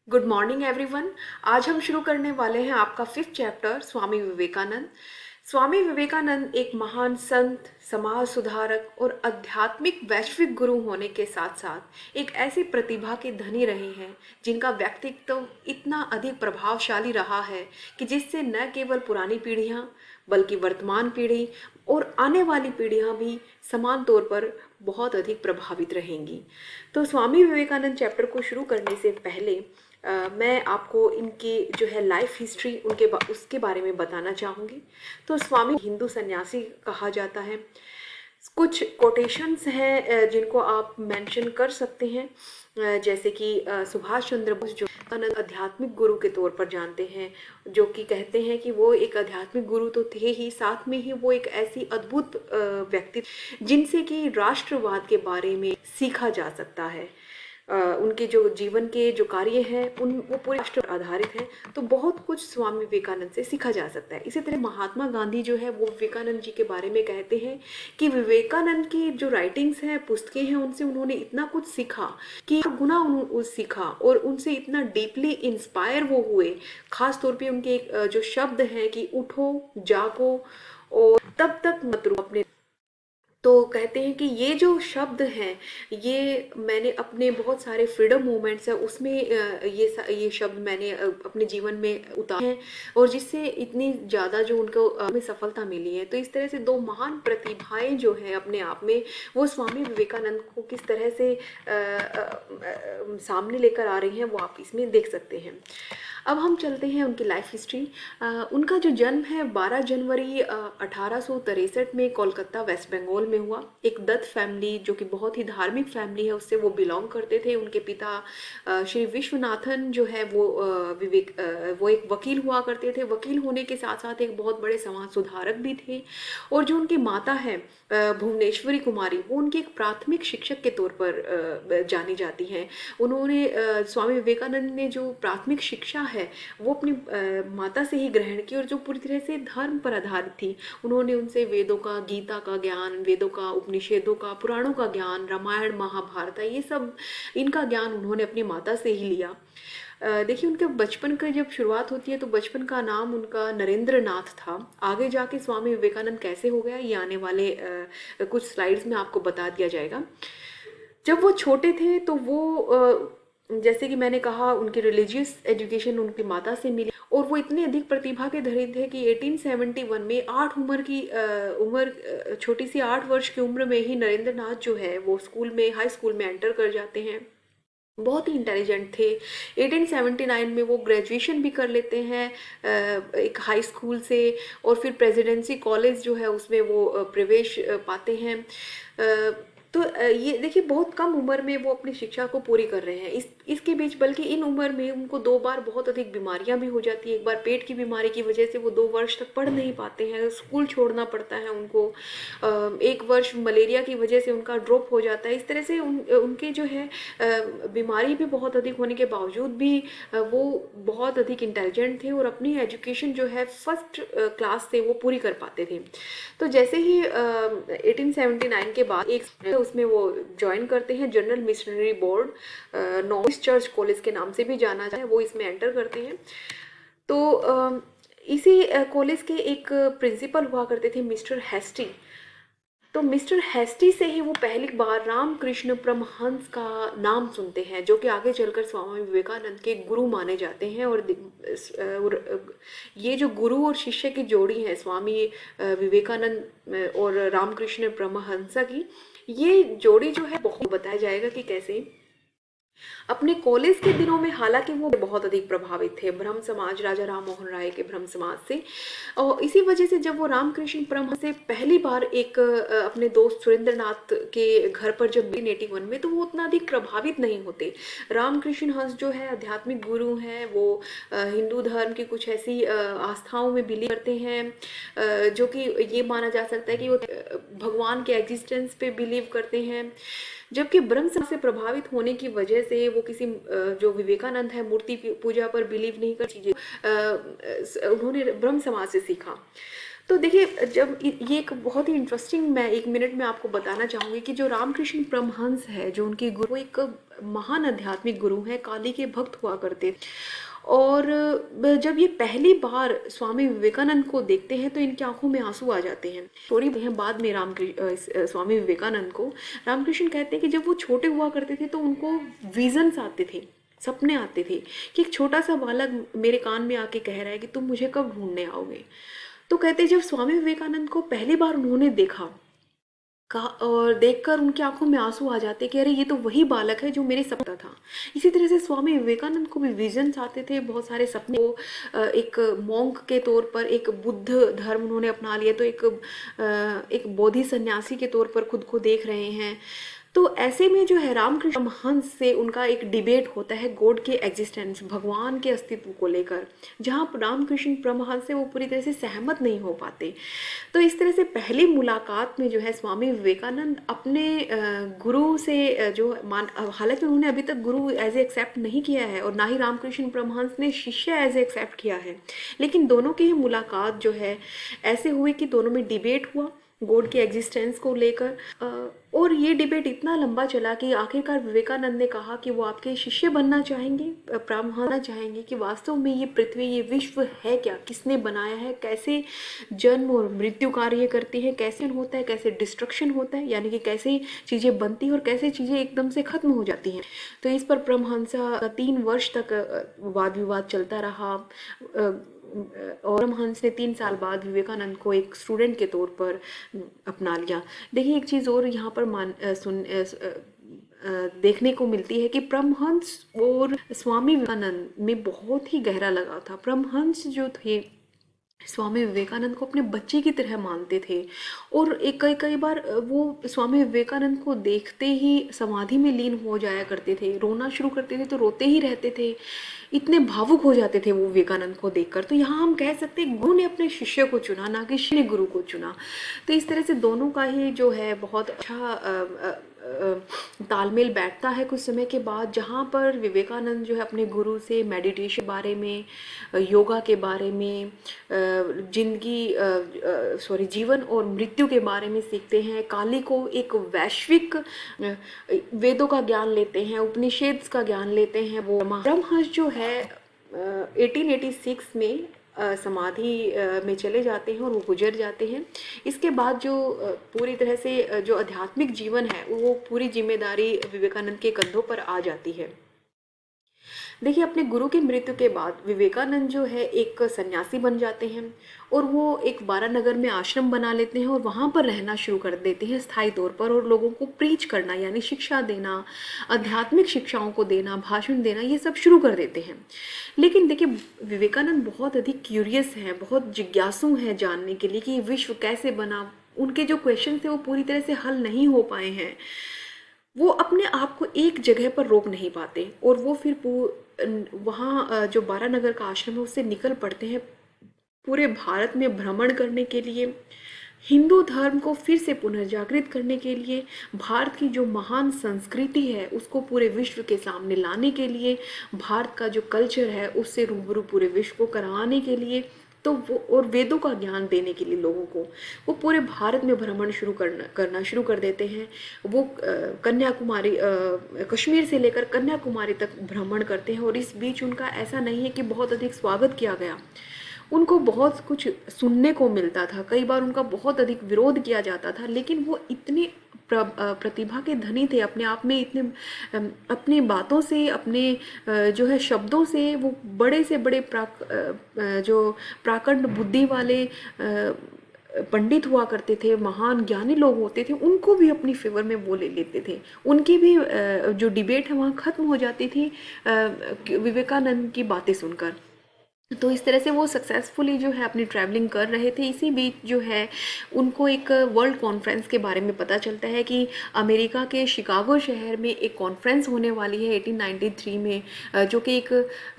Good morning everyone. आज हम शुरू करने वाले हैं आपका फिफ्थ चैप्टर स्वामी विवेकानंद। स्वामी विवेकानंद एक महान संत, समाज सुधारक और आध्यात्मिक वैश्विक गुरु होने के साथ साथ एक ऐसी प्रतिभा के धनी रहे हैं जिनका व्यक्तित्व इतना अधिक प्रभावशाली रहा है कि जिससे न केवल पुरानी पीढ़ियां बल्कि वर्तमान पीढ़ी और आने वाली पीढ़ियां भी समान तौर पर बहुत अधिक प्रभावित रहेंगी। तो स्वामी विवेकानंद चैप्टर को शुरू करने से पहले मैं आपको इनकी जो है लाइफ हिस्ट्री उसके बारे में बताना चाहूँगी। तो स्वामी हिंदू सन्यासी कहा जाता है। कुछ कोटेशंस हैं जिनको आप मेंशन कर सकते हैं, जैसे कि सुभाष चंद्र बोस जो आध्यात्मिक गुरु के तौर पर जानते हैं, जो कि कहते हैं कि वो एक आध्यात्मिक गुरु तो थे ही, साथ में ही वो एक ऐसी अद्भुत व्यक्ति जिनसे कि राष्ट्रवाद के बारे में सीखा जा सकता है। उनके जो जीवन के जो कार्य हैं वो पूरे राष्ट्र पर आधारित हैं। तो बहुत कुछ स्वामी विवेकानंद से सीखा जा सकता है। इसी तरह महात्मा गांधी जो है वो विवेकानंद जी के बारे में कहते हैं कि विवेकानंद की जो राइटिंग्स हैं, पुस्तकें हैं, उनसे उन्होंने इतना कुछ सीखा कि गुना उन्होंने सीखा और उनसे इतना डीपली इंस्पायर वो हुए। खास तौर पे उनके जो शब्द हैं कि उठो, जागो और तब तक मत रुको अपने। तो कहते हैं कि ये जो शब्द हैं, ये मैंने अपने बहुत सारे फ्रीडम मूवमेंट्स है उसमें ये शब्द मैंने अपने जीवन में उतारे हैं और जिससे इतनी ज़्यादा जो उनको में सफलता मिली है। तो इस तरह से दो महान प्रतिभाएं जो हैं अपने आप में, वो स्वामी विवेकानंद को किस तरह से सामने लेकर आ रही हैं वो आप इसमें देख सकते हैं। अब हम चलते हैं उनकी लाइफ हिस्ट्री। उनका जो जन्म है 12 जनवरी 1863 में कोलकाता वेस्ट बंगाल में हुआ। एक दत्त फैमिली जो कि बहुत ही धार्मिक फैमिली है उससे वो बिलोंग करते थे। उनके पिता श्री विश्वनाथन जो है वो एक वकील हुआ करते थे। वकील होने के साथ साथ एक बहुत बड़े समाज सुधारक भी थे। और जो उनकी माता है भुवनेश्वरी कुमारी, वो उनकी एक प्राथमिक शिक्षक के तौर पर जानी जाती हैं। उन्होंने स्वामी विवेकानंद ने जो प्राथमिक शिक्षा है वो अपनी माता से ही ग्रहण की और जो पूरी तरह से धर्म पर आधारित थी। उन्होंने उनसे वेदों का, गीता का ज्ञान, वेदों का, उपनिषदों का, पुराणों का ज्ञान, रामायण महाभारत, ये सब इनका ज्ञान उन्होंने अपनी माता से ही लिया। देखिए उनके बचपन की जब शुरुआत होती है तो बचपन का नाम उनका नरेंद्र नाथ था। आगे जाके स्वामी विवेकानंद कैसे हो गया ये आने वाले कुछ स्लाइड्स में आपको बता दिया जाएगा। जब वो छोटे थे तो वो जैसे कि मैंने कहा उनकी रिलीजियस एजुकेशन उनकी माता से मिली और वो इतने अधिक प्रतिभा के धनी थे कि 1871 में छोटी सी 8 वर्ष की उम्र में ही नरेंद्र नाथ जो है वो हाई स्कूल में एंटर कर जाते हैं। बहुत ही इंटेलिजेंट थे। 1879 में वो ग्रेजुएशन भी कर लेते हैं एक हाई स्कूल से और फिर प्रेसिडेंसी कॉलेज जो है उसमें वो प्रवेश पाते हैं। तो ये देखिए बहुत कम उम्र में वो अपनी शिक्षा को पूरी कर रहे हैं। इसके बीच बल्कि इन उम्र में उनको 2 बार बहुत अधिक बीमारियां भी हो जाती है। एक बार पेट की बीमारी की वजह से वो 2 वर्ष तक पढ़ नहीं पाते हैं, स्कूल छोड़ना पड़ता है उनको। 1 वर्ष मलेरिया की वजह से उनका ड्रॉप हो जाता है। इस तरह से उनके जो है बीमारी भी बहुत अधिक होने के बावजूद भी वो बहुत अधिक इंटेलिजेंट थे और अपनी एजुकेशन जो है फर्स्ट क्लास से वो पूरी कर पाते थे। तो जैसे ही 1879 के बाद एक उसमें वो ज्वाइन करते हैं general missionary board, novice church college के नाम से भी जाना जाता है, वो इसमें एंटर करते हैं। तो इसी कॉलेज के एक प्रिंसिपल हुआ करते थे मिस्टर हेस्टी। तो मिस्टर हेस्टी से ही वो पहली बार रामकृष्ण परमहंस का नाम सुनते हैं, जो कि आगे चलकर स्वामी विवेकानंद के गुरु माने जाते हैं। और ये जो गुरु और शिष्य की जोड़ी है स्वामी विवेकानंद और रामकृष्ण परमहंस की, ये जोड़ी जो है बहुत बताया जाएगा कि कैसे अपने कॉलेज के दिनों में, हालांकि वो बहुत अधिक प्रभावित थे ब्रह्म समाज, राजा राम मोहन राय के ब्रह्म समाज से। और इसी वजह से जब वो रामकृष्ण परमहंस से पहली बार एक अपने दोस्त सुरेंद्र नाथ के घर पर जब 1881 में, तो वो उतना अधिक प्रभावित नहीं होते। रामकृष्ण हंस जो है आध्यात्मिक गुरु हैं, वो हिंदू धर्म की कुछ ऐसी आस्थाओं में बिलीव करते हैं जो कि ये माना जा सकता है कि वो भगवान के एग्जिस्टेंस पे बिलीव करते हैं। जबकि ब्रह्म समाज से प्रभावित होने की वजह से वो किसी जो विवेकानंद है मूर्ति पूजा पर बिलीव नहीं कर चीजें उन्होंने ब्रह्म समाज से सीखा। तो देखिए, जब ये एक बहुत ही इंटरेस्टिंग, मैं 1 मिनट में आपको बताना चाहूँगी कि जो रामकृष्ण परमहंस है, जो उनके गुरु, वो एक महान आध्यात्मिक गुरु हैं, काली के भक्त हुआ करते थे। और जब ये पहली बार स्वामी विवेकानंद को देखते हैं तो इनकी आंखों में आंसू आ जाते हैं। स्टोरी हैं बाद में स्वामी विवेकानंद को रामकृष्ण कहते हैं कि जब वो छोटे हुआ करते थे तो उनको विजन्स आते थे, सपने आते थे कि एक छोटा सा बालक मेरे कान में आके कह रहा है कि तुम मुझे कब ढूंढने आओगे। तो कहते जब स्वामी विवेकानंद को पहली बार उन्होंने देखा, कहा, और देखकर उनकी आंखों में आंसू आ जाते कि अरे ये तो वही बालक है जो मेरे सपना था। इसी तरह से स्वामी विवेकानंद को भी विजन्स आते थे, बहुत सारे सपने। वो एक मॉन्क के तौर पर एक बुद्ध धर्म उन्होंने अपना लिया, तो एक बोधि सन्यासी के तौर पर खुद को देख रहे हैं। तो ऐसे में जो है रामकृष्ण परमहंस से उनका एक डिबेट होता है गॉड के एग्जिस्टेंस, भगवान के अस्तित्व को लेकर, जहाँ रामकृष्ण परमहंस से वो पूरी तरह से सहमत नहीं हो पाते। तो इस तरह से पहली मुलाकात में जो है स्वामी विवेकानंद अपने गुरु से हालांकि उन्होंने अभी तक गुरु एज ए एक्सेप्ट नहीं किया है और ना ही रामकृष्ण परमहंस ने शिष्य एज ए एक्सेप्ट किया है, लेकिन दोनों की ही मुलाकात जो है ऐसे हुई कि दोनों में डिबेट हुआ गॉड के एग्जिस्टेंस को लेकर। और ये डिबेट इतना लंबा चला कि आखिरकार विवेकानंद ने कहा कि वो आपके शिष्य बनना चाहेंगे, परमहंस चाहेंगे कि वास्तव में ये पृथ्वी, ये विश्व है क्या, किसने बनाया है, कैसे जन्म और मृत्यु कार्य करती है, कैसे होता है, कैसे डिस्ट्रक्शन होता है, यानी कि कैसे चीज़ें बनती हैं और कैसे चीज़ें एकदम से खत्म हो जाती हैं। तो इस पर परमहंस 3 वर्ष तक वाद विवाद चलता रहा। और परमहंस ने 3 साल बाद विवेकानंद को एक स्टूडेंट के तौर पर अपना लिया। देखिए, एक चीज़ और यहाँ पर देखने को मिलती है कि परमहंस और स्वामी विवेकानंद में बहुत ही गहरा लगाव था। परमहंस जो थे स्वामी विवेकानंद को अपने बच्चे की तरह मानते थे और कई बार वो स्वामी विवेकानंद को देखते ही समाधि में लीन हो जाया करते थे, रोना शुरू करते थे तो रोते ही रहते थे, इतने भावुक हो जाते थे वो विवेकानंद को देखकर। तो यहाँ हम कह सकते हैं गुरु ने अपने शिष्य को चुना, ना कि शिष्य ने गुरु को चुना। तो इस तरह से दोनों का ही जो है बहुत अच्छा तालमेल बैठता है कुछ समय के बाद, जहाँ पर विवेकानंद जो है अपने गुरु से मेडिटेशन के बारे में, योगा के बारे में, जीवन और मृत्यु के बारे में सीखते हैं। काली को एक वैश्विक वेदों का ज्ञान लेते हैं, उपनिषद का ज्ञान लेते हैं। वो परमहंस जो है 1886 में समाधि में चले जाते हैं और वो गुजर जाते हैं। इसके बाद जो पूरी तरह से जो आध्यात्मिक जीवन है वो पूरी जिम्मेदारी विवेकानंद के कंधों पर आ जाती है। देखिए, अपने गुरु की मृत्यु के बाद विवेकानंद जो है एक सन्यासी बन जाते हैं और वो एक बारानगर में आश्रम बना लेते हैं और वहाँ पर रहना शुरू कर देते हैं स्थायी तौर पर, और लोगों को प्रीच करना यानी शिक्षा देना, आध्यात्मिक शिक्षाओं को देना, भाषण देना, ये सब शुरू कर देते हैं। लेकिन देखिए, विवेकानंद बहुत अधिक क्यूरियस हैं, बहुत जिज्ञासु हैं जानने के लिए कि विश्व कैसे बना। उनके जो क्वेश्चन थे वो पूरी तरह से हल नहीं हो पाए हैं। वो अपने आप को एक जगह पर रोक नहीं पाते और वो फिर वहाँ जो बारानगर का आश्रम है उससे निकल पड़ते हैं पूरे भारत में भ्रमण करने के लिए, हिंदू धर्म को फिर से पुनर्जागृत करने के लिए, भारत की जो महान संस्कृति है उसको पूरे विश्व के सामने लाने के लिए, भारत का जो कल्चर है उससे रूबरू पूरे विश्व को कराने के लिए, तो वो और वेदों का ज्ञान देने के लिए लोगों को वो पूरे भारत में भ्रमण करना शुरू कर देते हैं। वो कन्याकुमारी, कश्मीर से लेकर कन्याकुमारी तक भ्रमण करते हैं और इस बीच उनका ऐसा नहीं है कि बहुत अधिक स्वागत किया गया। उनको बहुत कुछ सुनने को मिलता था, कई बार उनका बहुत अधिक विरोध किया जाता था, लेकिन वो इतने प्रतिभा के धनी थे अपने आप में, इतने अपनी बातों से, अपने जो है शब्दों से वो बड़े से बड़े जो प्राकंड बुद्धि वाले पंडित हुआ करते थे, महान ज्ञानी लोग होते थे, उनको भी अपनी फेवर में वो ले लेते थे। उनकी भी जो डिबेट है वहाँ ख़त्म हो जाती थी विवेकानंद की बातें सुनकर। तो इस तरह से वो सक्सेसफुली जो है अपनी ट्रैवलिंग कर रहे थे। इसी बीच जो है उनको एक वर्ल्ड कॉन्फ्रेंस के बारे में पता चलता है कि अमेरिका के शिकागो शहर में एक कॉन्फ्रेंस होने वाली है 1893 में, जो कि एक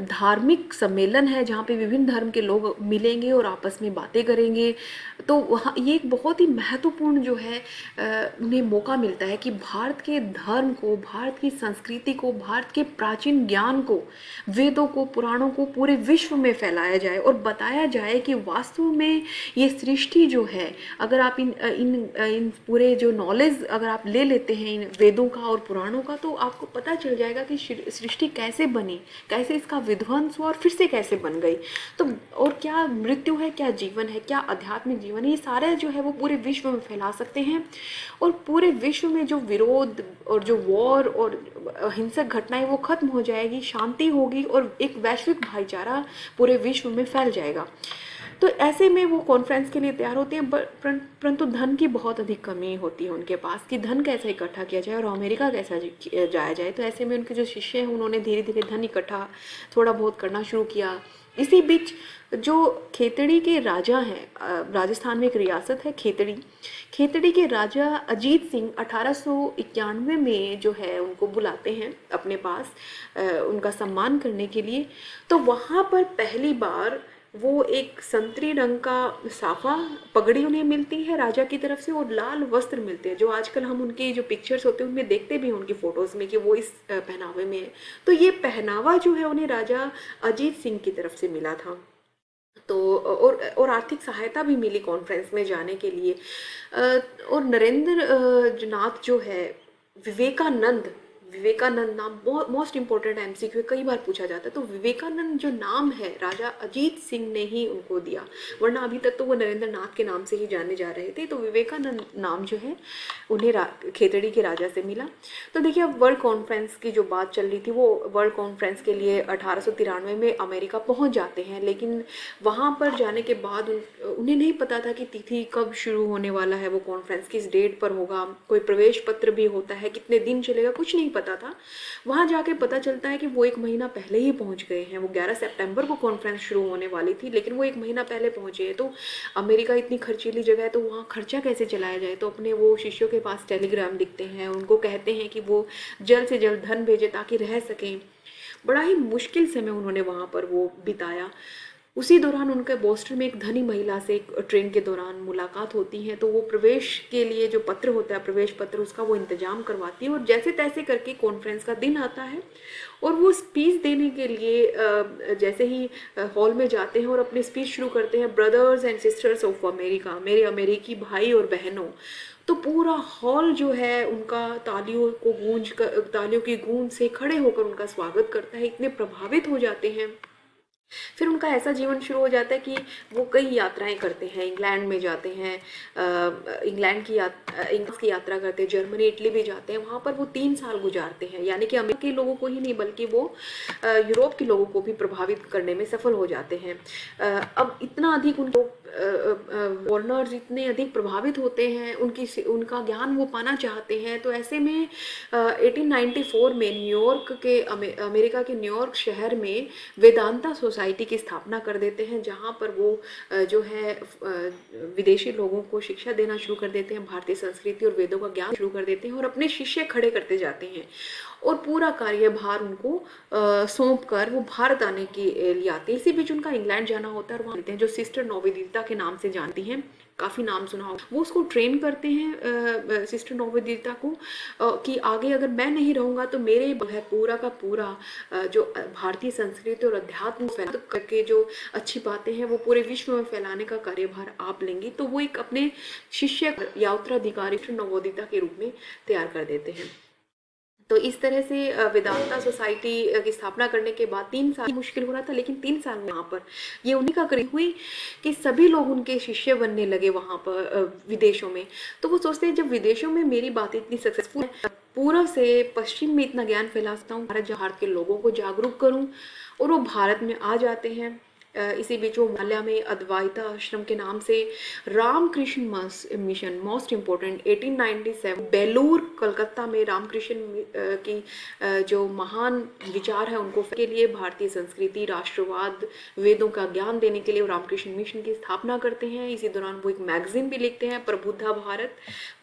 धार्मिक सम्मेलन है जहाँ पे विभिन्न धर्म के लोग मिलेंगे और आपस में बातें करेंगे। तो वहाँ ये एक बहुत ही महत्वपूर्ण जो है उन्हें मौका मिलता है कि भारत के धर्म को, भारत की संस्कृति को, भारत के प्राचीन ज्ञान को, वेदों को, पुराणों को पूरे विश्व में फैलाया जाए और बताया जाए कि वास्तव में ये सृष्टि जो है, अगर आप इन पूरे जो नॉलेज अगर आप ले लेते हैं इन वेदों का और पुराणों का, तो आपको पता चल जाएगा कि सृष्टि कैसे बनी, कैसे इसका विध्वंस हुआ और फिर से कैसे बन गई। तो और क्या मृत्यु है, क्या जीवन है, क्या आध्यात्मिक जीवन है, ये सारे जो है वो पूरे विश्व में फैला सकते हैं। और पूरे विश्व में जो विरोध और जो वॉर और हिंसक घटनाएं वो खत्म हो जाएगी, शांति होगी और एक वैश्विक भाईचारा पूरे विश्व में फैल जाएगा। तो ऐसे में वो कॉन्फ्रेंस के लिए तैयार होते हैं, परंतु धन की बहुत अधिक कमी होती है उनके पास कि धन कैसे इकट्ठा किया जाए और अमेरिका कैसा जाया जाए। तो ऐसे में उनके जो शिष्य हैं उन्होंने धीरे धीरे धन इकट्ठा थोड़ा बहुत करना शुरू किया। इसी बीच जो खेतड़ी के राजा हैं, राजस्थान में एक रियासत है खेतड़ी, खेतड़ी के राजा अजीत सिंह 1891 में जो है उनको बुलाते हैं अपने पास उनका सम्मान करने के लिए। तो वहाँ पर पहली बार वो एक संतरी रंग का साफा पगड़ी उन्हें मिलती है राजा की तरफ से और लाल वस्त्र मिलते हैं, जो आजकल हम उनके जो पिक्चर्स होते हैं उनमें देखते भी हैं उनकी फ़ोटोज़ में कि वो इस पहनावे में है। तो ये पहनावा जो है उन्हें राजा अजीत सिंह की तरफ से मिला था। तो और आर्थिक सहायता भी मिली कॉन्फ्रेंस में जाने के लिए। और नरेंद्र नाथ जो है, विवेकानंद, विवेकानंद नाम बहुत मोस्ट इंपॉर्टेंट एमसीक्यू कई बार पूछा जाता है। तो विवेकानंद जो नाम है राजा अजीत सिंह ने ही उनको दिया, वरना अभी तक तो वो नरेंद्र नाथ के नाम से ही जाने जा रहे थे। तो विवेकानंद नाम जो है उन्हें खेतड़ी के राजा से मिला। तो देखिए अब वर्ल्ड कॉन्फ्रेंस की जो बात चल रही थी, वो वर्ल्ड कॉन्फ्रेंस के लिए 1893 में अमेरिका पहुंच जाते हैं, लेकिन वहाँ पर जाने के बाद उन्हें नहीं पता था कि तिथि कब शुरू होने वाला है, वो कॉन्फ्रेंस किस डेट पर होगा, कोई प्रवेश पत्र भी होता है, कितने दिन चलेगा, कुछ नहीं पता था। वहाँ जाके पता चलता है कि वो 1 महीना पहले ही पहुँच गए हैं। वो 11 सितंबर को कॉन्फ्रेंस शुरू होने वाली थी, लेकिन वो 1 महीना पहले पहुँचे हैं। तो अमेरिका इतनी खर्चीली जगह है, तो वहाँ खर्चा कैसे चलाया जाए। तो अपने वो शिष्यों के पास टेलीग्राम लिखते हैं, उनको कहते हैं कि वो जल्द से जल्द धन भेजे ताकि रह सकें। बड़ा ही मुश्किल समय उन्होंने वहाँ पर वो बिताया। उसी दौरान उनके बोस्टन में एक धनी महिला से एक ट्रेन के दौरान मुलाकात होती है। तो वो प्रवेश के लिए जो पत्र होता है, प्रवेश पत्र, उसका वो इंतजाम करवाती है। और जैसे तैसे करके कॉन्फ्रेंस का दिन आता है और वो स्पीच देने के लिए जैसे ही हॉल में जाते हैं और अपनी स्पीच शुरू करते हैं, brothers and sisters of America, मेरे अमेरिकी भाई और बहनों, तो पूरा हॉल जो है उनका तालियों की गूंज से खड़े होकर उनका स्वागत करता है। इतने प्रभावित हो जाते हैं। फिर उनका ऐसा जीवन शुरू हो जाता है कि वो कई यात्राएं करते हैं, इंग्लैंड में जाते हैं, इंग्लैंड की यात्रा करते हैं, जर्मनी इटली भी जाते हैं। वहाँ पर वो 3 साल गुजारते हैं, यानी कि अमेरिका के लोगों को ही नहीं बल्कि वो यूरोप के लोगों को भी प्रभावित करने में सफल हो जाते हैं। अब इतना अधिक उनको फॉरनर्स इतने अधिक प्रभावित होते हैं, उनका ज्ञान वो पाना चाहते हैं। तो ऐसे में 1894 में न्यूयॉर्क के अमेरिका के न्यूयॉर्क शहर में वेदांता सोसाइटी की स्थापना कर देते हैं, जहाँ पर वो जो है विदेशी लोगों को शिक्षा देना शुरू कर देते हैं, भारतीय संस्कृति और वेदों का ज्ञान शुरू कर देते हैं और अपने शिष्य खड़े करते जाते हैं। और पूरा कार्यभार उनको सौंप कर वो भारत आने के लिए आते हैं। इसी बीच उनका इंग्लैंड जाना होता है और वहाँ मिलते हैं जो सिस्टर नवोदिता के नाम से जानती हैं, काफ़ी नाम सुना हो। वो उसको ट्रेन करते हैं सिस्टर नवोदिता को कि आगे अगर मैं नहीं रहूँगा तो मेरे है पूरा का पूरा जो भारतीय संस्कृति और अध्यात्म फैला करके जो अच्छी बातें हैं वो पूरे विश्व में फैलाने का कार्यभार आप लेंगी। तो वो एक अपने शिष्य या उत्तराधिकारी नवोदिता के रूप में तैयार कर देते हैं। तो इस तरह से वेदांता सोसाइटी की स्थापना करने के बाद 3 साल मुश्किल हो रहा था, लेकिन 3 साल में यहाँ पर ये उन्हीं का करीब हुई कि सभी लोग उनके शिष्य बनने लगे वहाँ पर विदेशों में। तो वो सोचते हैं जब विदेशों में मेरी बात इतनी सक्सेसफुल है, पूर्व से पश्चिम में इतना ज्ञान फैला सकता हूँ, भारत के लोगों को जागरूक करूँ। और वो भारत में आ जाते हैं। इसी बीच वो हिमालय में अद्वैता आश्रम के नाम से Ramakrishna mission, most important, 1897 Belur Calcutta में रामकृष्ण की जो महान विचार है उनको के लिए भारतीय संस्कृति, राष्ट्रवाद, वेदों का ज्ञान देने के लिए रामकृष्ण मिशन की स्थापना करते हैं। इसी दौरान वो एक मैगजीन भी लिखते हैं, प्रबुद्धा भारत,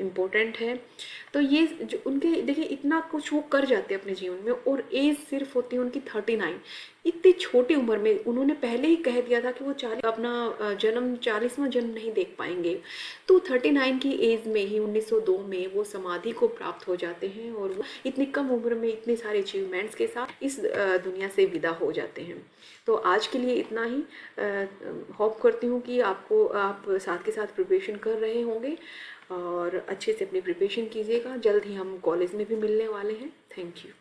इम्पोर्टेंट है। तो ये जो उनके देखिए इतना कुछ वो कर जाते हैं अपने जीवन में, और एज सिर्फ होती है उनकी 39। इतनी छोटी उम्र में उन्होंने पहले ही कह दिया था कि वो 40 अपना जन्म 40वां जन्म नहीं देख पाएंगे। तो 39 की एज में ही 1902 में वो समाधि को प्राप्त हो जाते हैं, और वो इतनी कम उम्र में इतने सारे अचीवमेंट्स के साथ इस दुनिया से विदा हो जाते हैं। तो आज के लिए इतना ही। होप करती हूँ कि आप साथ के साथ प्रिपरेशन कर रहे होंगे, और अच्छे से अपनी प्रिपरेशन कीजिएगा। जल्द ही हम कॉलेज में भी मिलने वाले हैं। Thank you.